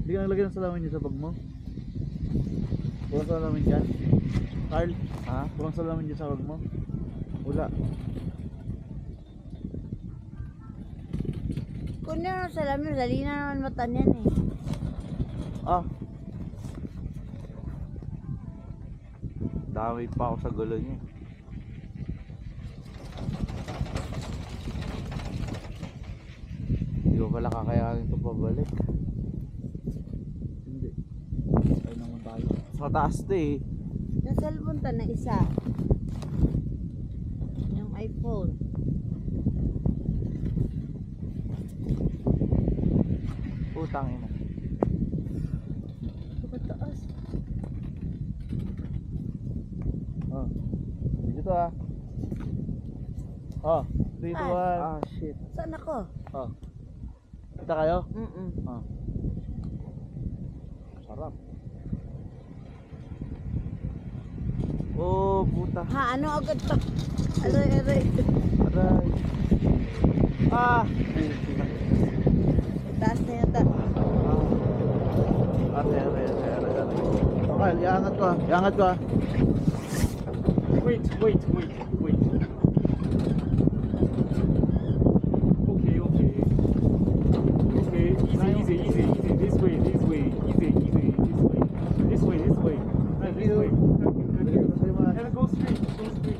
Hindi ka naglagay ng salamin niyo sa bag mo? Buong salamin dyan? Carl? Ha? Buong salamin niyo sa bag mo? Wala. Kung ano salamin, dali na naman mata niyan eh. Ah. Dami pa ako sa gulo niya. Hindi ko pala kakayanin ito pabalik. Hindi. Ay naman tayo. Sa taas to eh. Yung cellphone to na isa. Yung iPhone. Putang ina. Pagkataas. Oh. Dito ah. Oh. 3, 2, 1. Ah shit. Saan ako? Oh. Kita kayo? Mm-mm. Oh. Sarap. Oh puta. Ha, ano agad to? Aray, aray. Aray. Ah. Taas na yata. Ate. Okay, iangat ko ah. Iangat ko ah. Wait. Okay, easy. This way. Easy. This way. Thank you. Thank you. Sa'yo mga. And go straight.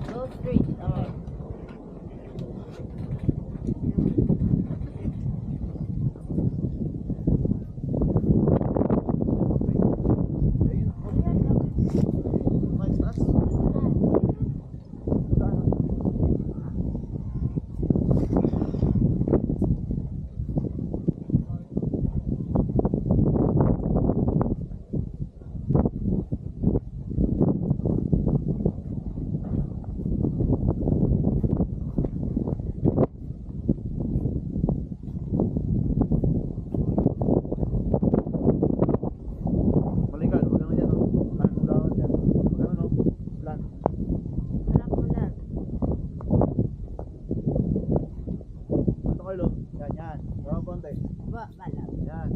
Go straight. Okay. Balikan, huwag naman dyan oh. Anong dawan dyan? Huwag naman oh. Plan. Harap mo lang. Ito Carlo. Yan. Huwag konti. Ba, balang. Yan.